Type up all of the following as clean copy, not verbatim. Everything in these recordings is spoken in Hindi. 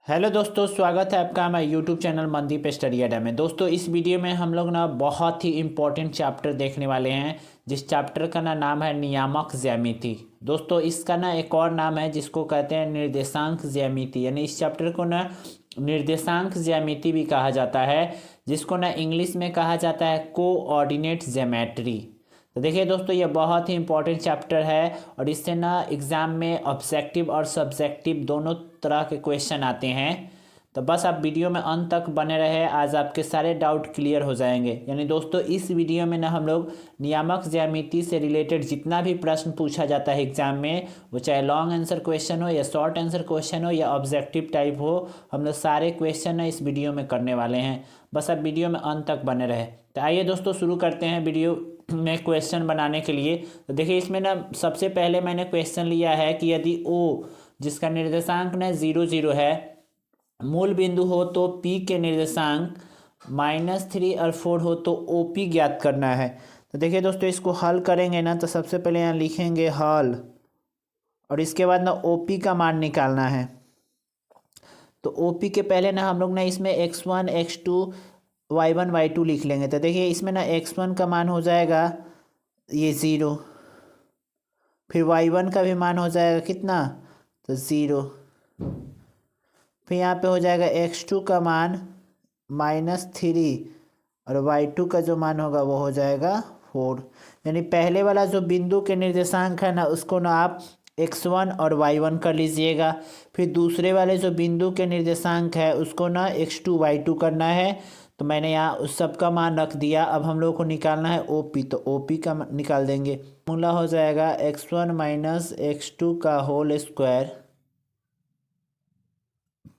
हेलो दोस्तों, स्वागत है आपका हमारे यूट्यूब चैनल मनदीप स्टडी अड्डा में। दोस्तों इस वीडियो में हम लोग ना बहुत ही इम्पोर्टेंट चैप्टर देखने वाले हैं, जिस चैप्टर का नाम है नियामक ज्यामिति। दोस्तों इसका एक और नाम है जिसको कहते हैं निर्देशांक ज्यामिति, यानी इस चैप्टर को निर्देशांक ज्यामिति भी कहा जाता है, जिसको इंग्लिश में कहा जाता है कोऑर्डिनेट ज्योमेट्री। तो देखिए दोस्तों, ये बहुत ही इंपॉर्टेंट चैप्टर है और इससे एग्ज़ाम में ऑब्जेक्टिव और सब्जेक्टिव दोनों तरह के क्वेश्चन आते हैं। तो बस आप वीडियो में अंत तक बने रहे, आज आपके सारे डाउट क्लियर हो जाएंगे। यानी दोस्तों इस वीडियो में हम लोग नियामक ज्यामिति से रिलेटेड जितना भी प्रश्न पूछा जाता है एग्जाम में, वो चाहे लॉन्ग आंसर क्वेश्चन हो या शॉर्ट आंसर क्वेश्चन हो या ऑब्जेक्टिव टाइप हो, हम लोग सारे क्वेश्चन इस वीडियो में करने वाले हैं। बस आप वीडियो में अंत तक बने रहे। तो आइए दोस्तों शुरू करते हैं वीडियो में क्वेश्चन बनाने के लिए। तो देखिए इसमें सबसे पहले मैंने क्वेश्चन लिया है कि यदि ओ जिसका निर्देशांक 0 0 है मूल बिंदु हो तो पी के निर्देशांक -3 और 4 हो तो ओ पी ज्ञात करना है। तो देखिए दोस्तों इसको हल करेंगे तो सबसे पहले यहाँ लिखेंगे हल, और इसके बाद ओ पी का मान निकालना है। तो ओ पी के पहले हम लोग इसमें x1 x2 y1 y2 लिख लेंगे। तो देखिए इसमें x1 का मान हो जाएगा ये 0, फिर y1 का भी मान हो जाएगा कितना, तो 0, फिर यहाँ पे हो जाएगा x2 का मान -3 और y2 का जो मान होगा वो हो जाएगा 4। यानी पहले वाला जो बिंदु के निर्देशांक है उसको आप x1 और y1 कर लीजिएगा, फिर दूसरे वाले जो बिंदु के निर्देशांक है उसको x2 y2 करना है। तो मैंने यहाँ उस सब का मान रख दिया। अब हम लोग को निकालना है OP, तो OP का निकाल देंगे। फॉर्मूला हो जाएगा x1 - x2 का whole square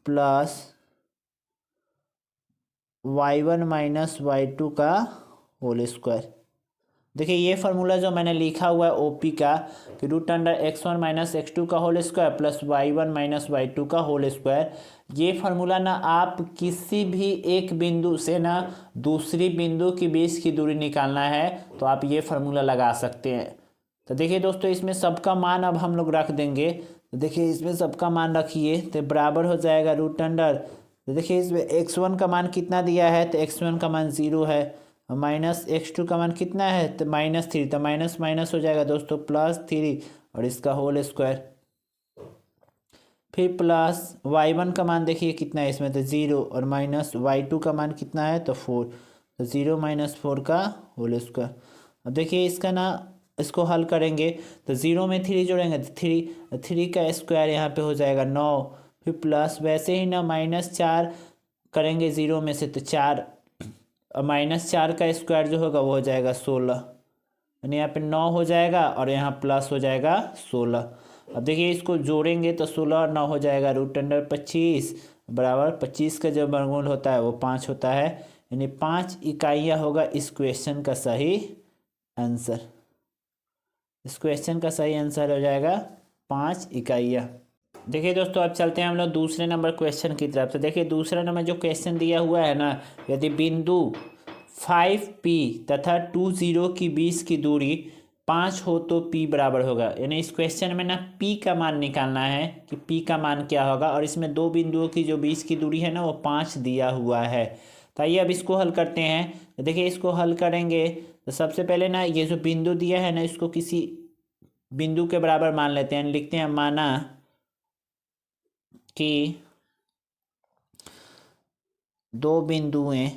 plus y1 - y2 का होल स्क्वायर। देखिए ये फार्मूला जो मैंने लिखा हुआ है OP का कि √x1 - x2 का whole square plus y1 - y2 का होल स्क्वायर, ये फार्मूला आप किसी भी एक बिंदु से दूसरी बिंदु के बीच की दूरी निकालना है तो आप ये फार्मूला लगा सकते हैं। तो देखिए दोस्तों इसमें सबका मान अब हम लोग रख देंगे। तो देखिए इसमें सबका मान रखिए तो बराबर हो जाएगा तो देखिए इसमें x1 का मान कितना दिया है, तो x1 का मान 0 है, -x2 का मान कितना है, तो -3, तो माइनस माइनस हो जाएगा दोस्तों +3 और इसका होल स्क्वायर, फिर प्लस y1 का मान देखिए कितना है इसमें, तो 0 और माइनस y2 का मान कितना है, तो 4, तो 0 - 4 का होल स्क्वायर। अब देखिए इसका इसको हल करेंगे तो 0 में 3 जोड़ेंगे तो 3 का स्क्वायर यहाँ पे हो जाएगा 9, फिर प्लस वैसे ही -4 करेंगे 0 में से तो 4, और -4 का स्क्वायर जो होगा वो हो जाएगा 16, यानी यहाँ पे 9 हो जाएगा और यहाँ प्लस हो जाएगा 16। अब देखिए इसको जोड़ेंगे तो 16 और 9 हो जाएगा √25 बराबर 25 का जो वर्गमूल होता है वो 5 होता है, यानी 5 इकाइयाँ होगा इस क्वेश्चन का सही आंसर। इस क्वेश्चन का सही आंसर हो जाएगा 5 इकाइयाँ। देखिए दोस्तों अब चलते हैं हम लोग दूसरे नंबर क्वेश्चन की तरफ। तो देखिए दूसरा नंबर जो क्वेश्चन दिया हुआ है यदि बिंदु 5P तथा 2 0 की बीच की दूरी 5 हो तो P बराबर होगा। यानी इस क्वेश्चन में P का मान निकालना है कि P का मान क्या होगा, और इसमें दो बिंदुओं की जो बीच की दूरी है वो 5 दिया हुआ है। तो आइए अब इसको हल करते हैं। तो देखिए इसको हल करेंगे तो सबसे पहले ये जो बिंदु दिया है इसको किसी बिंदु के बराबर मान लेते हैं। लिखते हैं माना कि दो बिंदुएं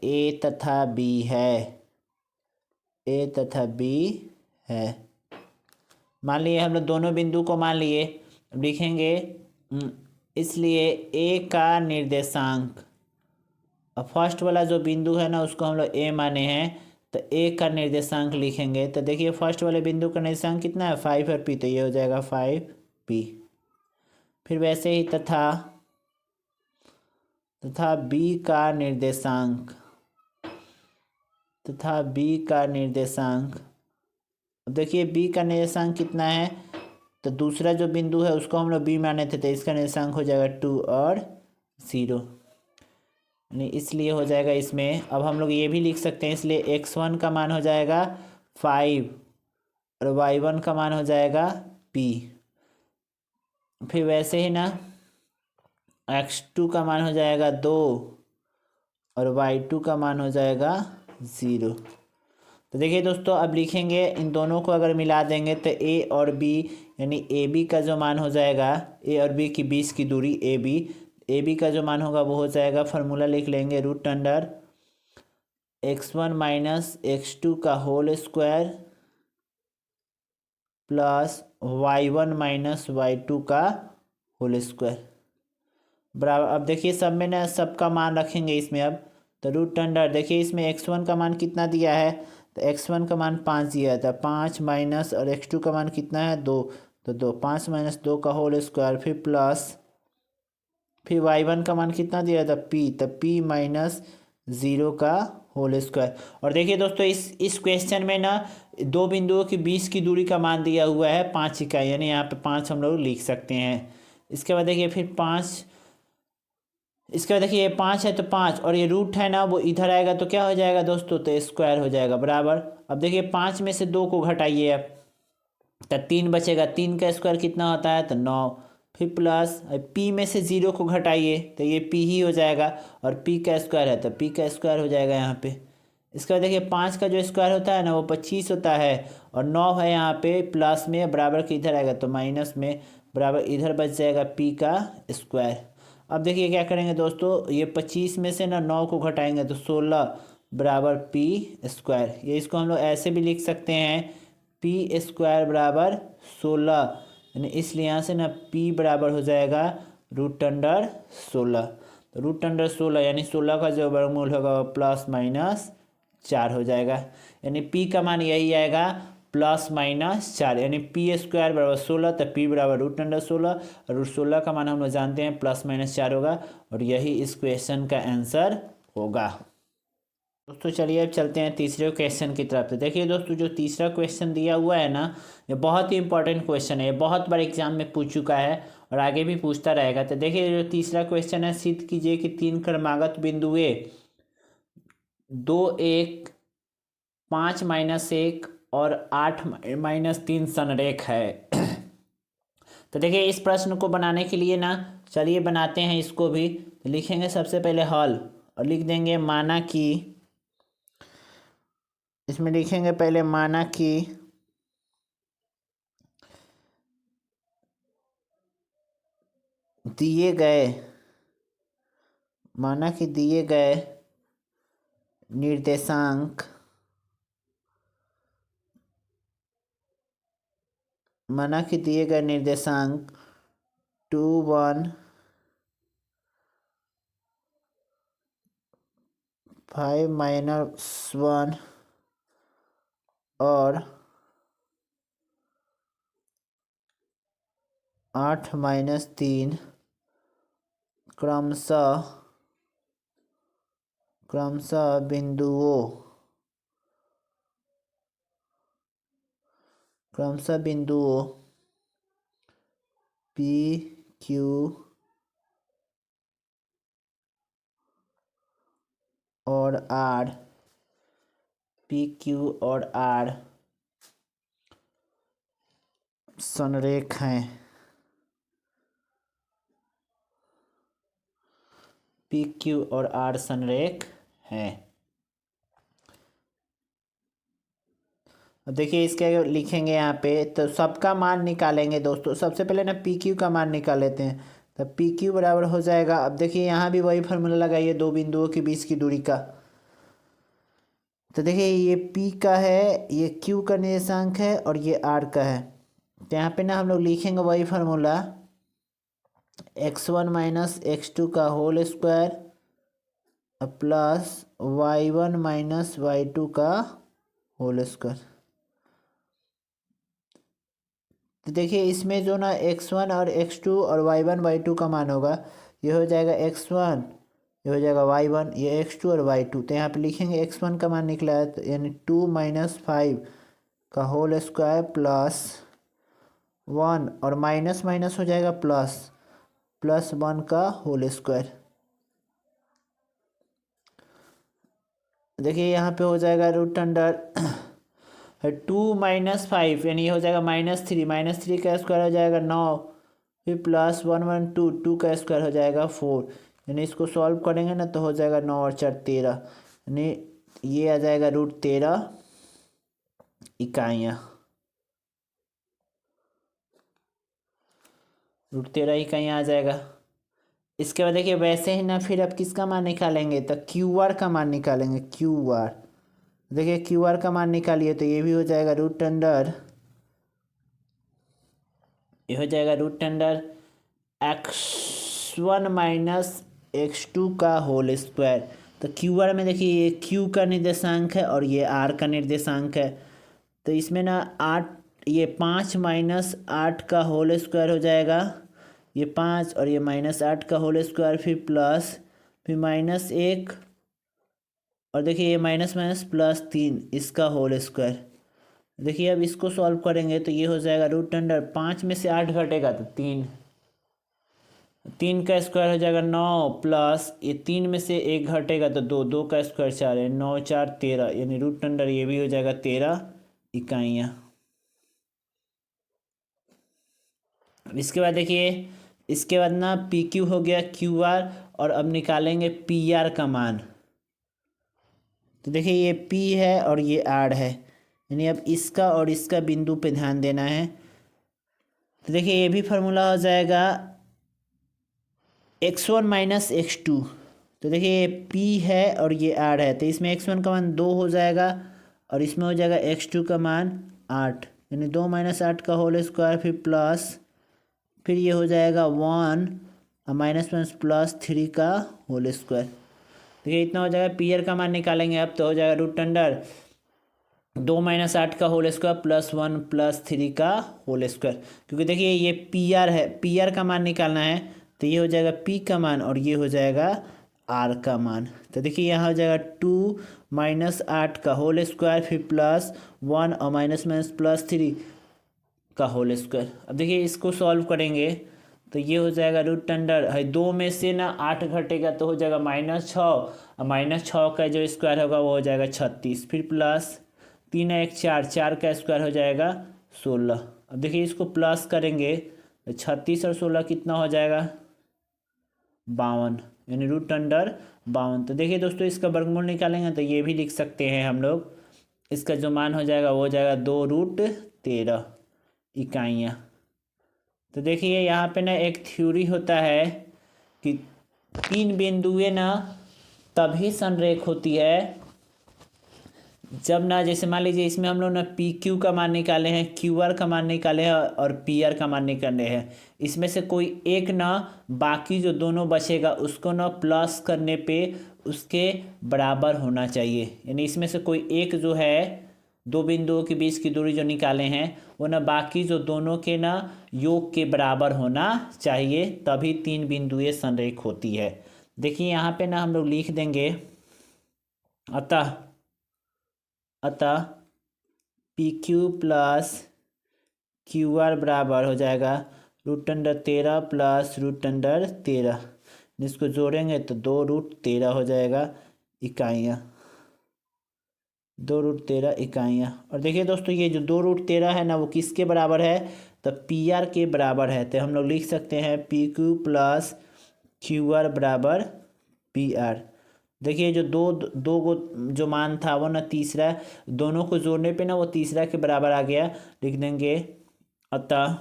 A तथा B है। मान लिए हम लोग दोनों बिंदु को मान लिए। अब लिखेंगे इसलिए A का निर्देशांक, अब फर्स्ट वाला जो बिंदु है उसको हम लोग A माने हैं, तो A का निर्देशांक लिखेंगे। तो देखिए फर्स्ट वाले बिंदु का निर्देशांक कितना है 5 और P, तो ये हो जाएगा 5P। फिर वैसे ही तथा B का निर्देशांक, अब देखिए B का निर्देशांक कितना है, तो दूसरा जो बिंदु है उसको हम लोग B माने थे, तो इसका निर्देशांक हो जाएगा 2 और 0, यानी इसलिए हो जाएगा इसमें। अब हम लोग ये भी लिख सकते हैं, इसलिए x1 का मान हो जाएगा 5 और y1 का मान हो जाएगा p। फिर वैसे ही ना x2 का मान हो जाएगा 2 और y2 का मान हो जाएगा 0। तो देखिए दोस्तों, अब लिखेंगे इन दोनों को अगर मिला देंगे तो a और b, यानी ए बी का जो मान हो जाएगा, a और b की बीच की दूरी ए बी का जो मान होगा वो हो जाएगा, फार्मूला लिख लेंगे root under x1 minus x2 का whole square plus y1 minus y2 का होल स्क्वायर बराबर। अब देखिए सब में ना सबका मान रखेंगे इसमें। अब तो रूट अंडर, देखिए इसमें x1 का मान कितना दिया है, तो x1 का मान 5 दिया था, 5 माइनस और x2 का मान कितना है 2, तो 2, 5 माइनस 2 का होल स्क्वायर, फिर प्लस, फिर y1 का मान कितना दिया था p, तो p माइनस 0 का होल स्क्वायर। और देखिए दोस्तों इस क्वेश्चन में ना दो बिंदुओं के बीच की दूरी का मान दिया हुआ है 5 इकाई, यानी यहाँ पे 5 हम लोग लिख सकते हैं। इसके बाद देखिए फिर 5, इसके बाद देखिए ये 5 है तो 5, और ये रूट है ना वो इधर आएगा तो क्या हो जाएगा दोस्तों, तो स्क्वायर हो जाएगा बराबर। अब देखिए 5 में से 2 को घटाइए अब, तो 3 बचेगा, 3 का स्क्वायर कितना होता है तो 9, फिर प्लस p में से 0 को घटाइए तो ये p ही हो जाएगा, और p का स्क्वायर है तो p का स्क्वायर हो जाएगा यहाँ पे। इसके बाद देखिए 5 का जो स्क्वायर होता है ना वो 25 होता है, और 9 है यहाँ पे प्लस में, बराबर के इधर आएगा तो माइनस में, बराबर इधर बच जाएगा p का स्क्वायर। अब देखिए क्या करेंगे दोस्तों, ये 25 में से ना 9 को घटाएंगे तो 16 बराबर p स्क्वायर। ये इसको हम लोग ऐसे भी लिख सकते हैं p स्क्वायर बराबर 16, यानी इसलिए यहाँ से ना p बराबर हो जाएगा रूट अंडर 16। तो रूट अंडर 16 यानी 16 का जो वर्गमूल होगा वो प्लस माइनस 4 हो जाएगा, यानी p का मान यही आएगा प्लस माइनस 4, यानी पी स्क्वायर बराबर 16, तो p बराबर रूट अंडर 16, और रूट 16 का मान हम लोग जानते हैं प्लस माइनस 4 होगा, और यही इस क्वेश्चन का आंसर होगा। दोस्तों चलिए अब चलते हैं तीसरे क्वेश्चन की तरफ। तो देखिए दोस्तों जो तीसरा क्वेश्चन दिया हुआ है ना, ये बहुत ही इंपॉर्टेंट क्वेश्चन है, ये बहुत बार एग्जाम में पूछ चुका है और आगे भी पूछता रहेगा। तो देखिए जो तीसरा क्वेश्चन है, सिद्ध कीजिए कि 3 क्रमागत बिंदुएं 2 1 5 माइनस 1 और 8 माइनस 3 संरेख है। तो देखिए इस प्रश्न को बनाने के लिए ना चलिए बनाते हैं इसको भी। तो लिखेंगे सबसे पहले हल, और लिख देंगे माना कि, इसमें लिखेंगे पहले माना कि दिए गए, माना कि दिए गए निर्देशांक, माना कि दिए गए निर्देशांक 2 1 5 माइनस 1 और 8 माइनस 3 क्रमशः बिंदुओं P Q और R, P Q और R संरेख हैं, P Q और R संरेख हैं। देखिए इसके लिखेंगे यहाँ पे, तो सबका मान निकालेंगे दोस्तों। सबसे पहले ना पी क्यू का मान निकाल लेते हैं, तो पी क्यू बराबर हो जाएगा, अब देखिए यहाँ भी वही फार्मूला लगाइए दो बिंदुओं के बीच की दूरी का। तो देखिए ये पी का है, ये क्यू का निर्देशांक है, और ये आर का है। तो यहाँ पे ना हम लोग लिखेंगे वही फार्मूला x1 माइनस x2 का whole square plus y1 minus y2 का होल स्क्वायर। तो देखिए इसमें जो ना x1 और x2 और y1 y2 का मान होगा, ये हो जाएगा x1, ये हो जाएगा y1, ये x2 और y2। तो यहाँ पे लिखेंगे x1 का मान निकला है, तो यानी 2 माइनस 5 का होल स्क्वायर प्लस 1, और माइनस माइनस हो जाएगा प्लस, प्लस 1 का होल स्क्वायर। देखिए यहाँ पे हो जाएगा रूट अंडर है 2 - 5 यानी ये हो जाएगा -3, -3 का स्क्वायर हो जाएगा 9, फिर +1 1 2, 2 का स्क्वायर हो जाएगा 4, यानी इसको सॉल्व करेंगे ना तो हो जाएगा 9 और 4 13, यानी ये आ जाएगा √13 इकाइयाँ। √13 इकाइयाँ आ जाएगा। इसके बाद देखिए वैसे ही ना फिर अब किसका मान निकालेंगे, तो QR का मान निकालेंगे। QR देखिए QR का मान निकालिए तो ये भी हो जाएगा ये हो जाएगा x1 - x2 का होल स्क्वायर। तो QR में देखिए ये Q का निर्देशांक है और ये R का निर्देशांक है। तो इसमें ना 5 - 8 का होल स्क्वायर हो जाएगा, ये 5 और ये -8 का होल स्क्वायर, फिर प्लस, फिर -1 और देखिए ये माइनस माइनस +3 इसका होल स्क्वायर। देखिए अब इसको सॉल्व करेंगे तो ये हो जाएगा √5 में से 8 घटेगा तो 3, 3 का स्क्वायर हो जाएगा 9, प्लस ये 3 में से 1 घटेगा तो 2, 2 का स्क्वायर 4 है, 9 4 13, यानी √, ये भी हो जाएगा 13 इकाइयाँ। इसके बाद देखिए इसके बाद ना PQ हो गया QR, और अब निकालेंगे PR का मान। तो देखिए ये P है और ये R है, यानी अब इसका और इसका बिंदु पे ध्यान देना है। तो देखिए ये भी फार्मूला हो जाएगा x1 - x2। तो देखिए ये P है और ये R है, तो इसमें x1 का मान 2 हो जाएगा और इसमें हो जाएगा x2 का मान 8, यानी 2 - 8 का होल स्क्वायर, फिर प्लस, फिर ये हो जाएगा 1 -+3 का होल स्क्वायर। देखिए इतना हो जाएगा। PR का मान निकालेंगे अब तो हो जाएगा √2 - 8 का होल स्क्वायर +1 +3 का होल स्क्वायर, क्योंकि देखिए ये PR है, PR का मान निकालना है तो ये हो जाएगा P का मान और ये हो जाएगा R का मान। तो देखिए यहाँ हो जाएगा 2 - 8 का होल स्क्वायर, फिर +1 और -+3 का होल स्क्वायर। अब देखिए इसको सॉल्व करेंगे तो ये हो जाएगा है 2 में से ना 8 घटेगा तो हो जाएगा -6, और -6 का जो स्क्वायर होगा वो हो जाएगा 36, फिर प्लस 3 1 4, 4 का स्क्वायर हो जाएगा 16। अब देखिए इसको प्लस करेंगे तो 36 और 16 कितना हो जाएगा 52, यानी √52। तो देखिए दोस्तों इसका वर्गमूल निकालेंगे तो ये भी लिख सकते हैं हम लोग, इसका जो मान हो जाएगा वो हो जाएगा 2√13 इकाइयाँ। तो देखिए यहाँ पे ना एक थ्योरी होता है कि 3 बिंदुएं ना तभी संरेख होती है जब ना, जैसे मान लीजिए इसमें हम लोग ना PQ का मान निकाले हैं, QR का मान निकाले हैं और PR का मान निकाले हैं। इसमें से कोई एक ना बाकी जो दोनों बचेगा उसको ना प्लस करने पे उसके बराबर होना चाहिए, यानी इसमें से कोई एक जो है 2 बिंदुओं के बीच की दूरी जो निकाले हैं वो ना बाकी जो दोनों के ना योग के बराबर होना चाहिए, तभी 3 बिंदुएं संरेख होती है। देखिए यहाँ पे ना हम लोग लिख देंगे अतः PQ + QR बराबर हो जाएगा √13 + √13, जिसको जोड़ेंगे तो 2√13 हो जाएगा इकाइयाँ, 2√13 इकाइयाँ। और देखिए दोस्तों ये जो 2√13 है ना वो किसके बराबर है, तो PR के बराबर है। तो हम लोग लिख सकते हैं PQ + QR बराबर PR। देखिए जो दो को जो मान था वो ना तीसरा, दोनों को जोड़ने पे ना वो तीसरा के बराबर आ गया। लिख देंगे अतः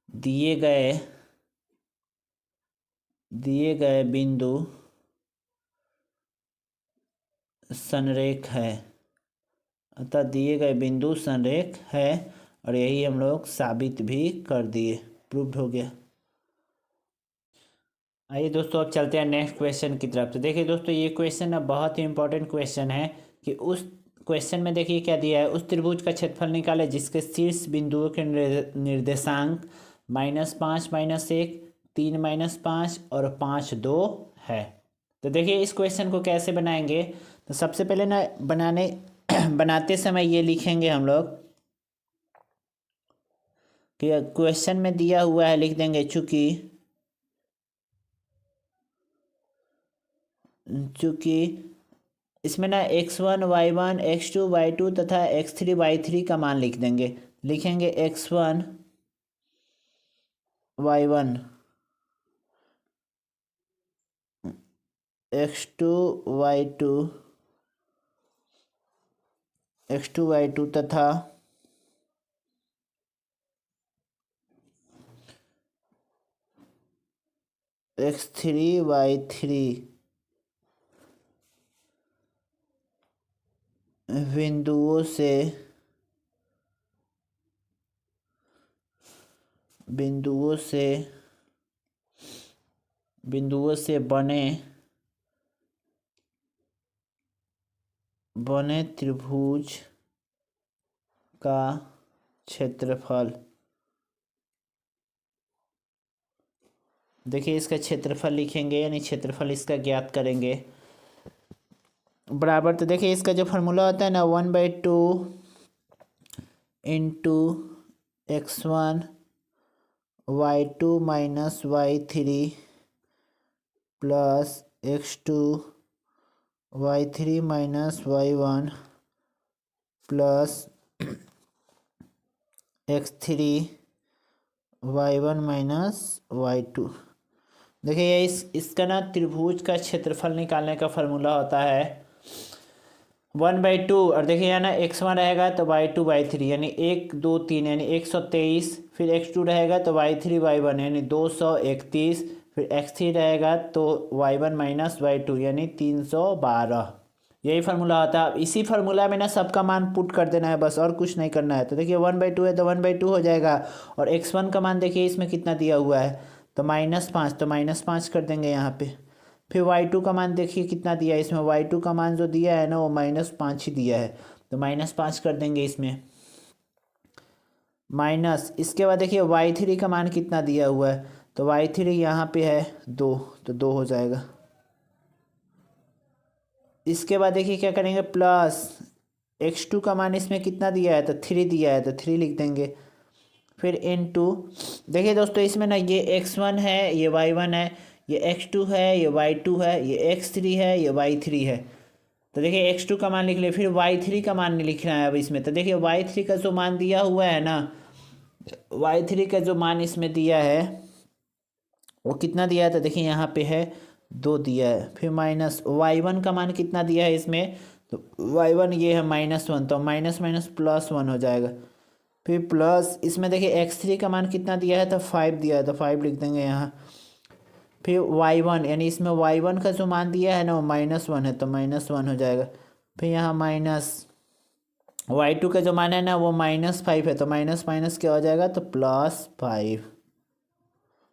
दिए गए बिंदु संरेख है, अतः दिए गए बिंदु संरेख है, और यही हम लोग साबित भी कर दिए, प्रूव्ड हो गया। आइए दोस्तों अब चलते हैं नेक्स्ट क्वेश्चन की तरफ। तो देखिए दोस्तों ये क्वेश्चन ना बहुत ही इंपॉर्टेंट क्वेश्चन है कि उस क्वेश्चन में देखिए क्या दिया है, उस त्रिभुज का क्षेत्रफल निकाले जिसके शीर्ष बिंदुओं के निर्देशांक -5 -1, 3 -5 और 5 2 है। तो देखिए इस क्वेश्चन को कैसे बनाएंगे, तो सबसे पहले ना बनाते समय ये लिखेंगे हम लोग कि क्वेश्चन में दिया हुआ है, लिख देंगे चूंकि इसमें ना x1 y1 x2 y2 तथा x3 y3 का मान लिख देंगे। लिखेंगे x1 y1 x2 y2 तथा x3 y3 बिंदुओं से बने त्रिभुज का क्षेत्रफल। देखिए इसका क्षेत्रफल लिखेंगे, यानी क्षेत्रफल इसका ज्ञात करेंगे। बराबर, तो देखिए इसका जो फार्मूला होता है ना 1/2 into x1 y2 minus y3 plus x2 y3 minus y1 plus x3 y1 minus y2। देखिए ये इसका ना त्रिभुज का क्षेत्रफल निकालने का फार्मूला होता है 1/2। और देखिए यहाँ ना x1 रहेगा तो y2 y3 यानी 1 2 3 यानी 123। फिर x2 रहेगा तो y3 y1 यानी 231। फिर x3 रहेगा तो y1 माइनस y2 यानी 312। यही फार्मूला होता है। अब इसी फार्मूला में ना सबका मान पुट कर देना है बस, और कुछ नहीं करना है। तो देखिए 1/2 है तो 1/2 हो जाएगा। और x1 का मान देखिए इसमें कितना दिया हुआ है तो -5, तो -5 कर देंगे यहाँ पे। फिर y2 का मान देखिए कितना दिया है इसमें, y2 का मान जो दिया है ना वो -5 ही दिया है, तो -5 कर देंगे इसमें। माइनस इसके बाद देखिए y3 का मान कितना दिया हुआ है तो y3 यहाँ पे है 2, तो 2 हो जाएगा। इसके बाद देखिए क्या करेंगे प्लस x2 का मान इसमें कितना दिया है तो 3 दिया है, तो 3 लिख देंगे। फिर इनटू देखिए दोस्तों इसमें ना ये x1 है, ये y1 है, ये x2 है, ये y2 है, ये x3 है, ये y3 है। तो देखिए x2 का मान लिख लिया। फिर y3 का मान नहीं लिखना है अब इसमें। तो देखिए y3 का जो मान दिया हुआ है ना, y3 का जो मान इसमें दिया है वो कितना दिया है तो देखिए यहाँ पे है 2 दिया है। फिर माइनस y1 का मान कितना दिया है इसमें तो y1 ये है -1, तो माइनस माइनस प्लस 1 हो जाएगा। फिर प्लस इसमें देखिए x3 का मान कितना दिया है तो 5 दिया है, तो 5 लिख देंगे यहाँ। फिर y1 यानी इसमें y1 का जो मान दिया है ना वो -1 है, तो -1 हो जाएगा। फिर यहाँ माइनस y2 का जो मान है ना वो -5 है, तो माइनस माइनस क्या हो जाएगा तो +5।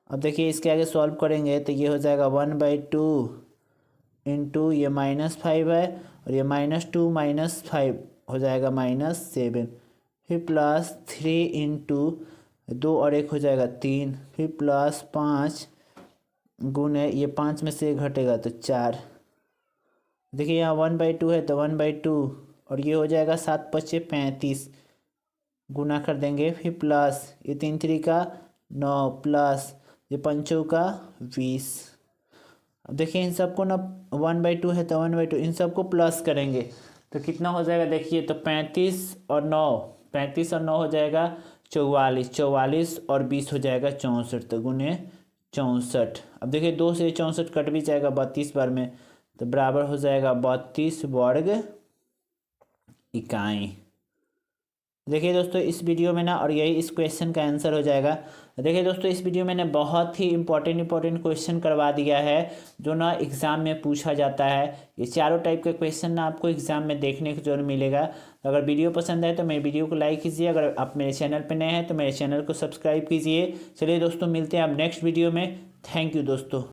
अब देखिए इसके आगे सॉल्व करेंगे तो ये हो जाएगा 1/2 इंटू ये -5 है और ये -2 -5 हो जाएगा -7। फिर +3 इंटू 2 और 1 हो जाएगा 3। फिर +5 गुने ये 5 में से घटेगा तो 4। देखिए यहाँ 1/2 है तो 1/2 और ये हो जाएगा 7 5 35 गुना कर देंगे। फिर प्लस ये 3 3 का 9 प्लस ये 5 का 20। अब देखिए इन सबको ना 1/2 है तो 1/2 इन सबको प्लस करेंगे तो कितना हो जाएगा देखिए तो 35 और 9 हो जाएगा 44, 44 और 20 हो जाएगा 64, तो गुने 64। अब देखिए 2 से 64 कट भी जाएगा 32 बार में, तो बराबर हो जाएगा 32 वर्ग इकाई। देखिए दोस्तों इस वीडियो में ना और यही इस क्वेश्चन का आंसर हो जाएगा। देखिए दोस्तों इस वीडियो में ने बहुत ही इंपॉर्टेंट क्वेश्चन करवा दिया है जो ना एग्ज़ाम में पूछा जाता है। ये चारों टाइप के क्वेश्चन ना आपको एग्ज़ाम में देखने को जरूर मिलेगा। अगर वीडियो पसंद है तो मेरे वीडियो को लाइक कीजिए। अगर आप मेरे चैनल पर नए हैं तो मेरे चैनल को सब्सक्राइब कीजिए। चलिए दोस्तों मिलते हैं अब नेक्स्ट वीडियो में। थैंक यू दोस्तों।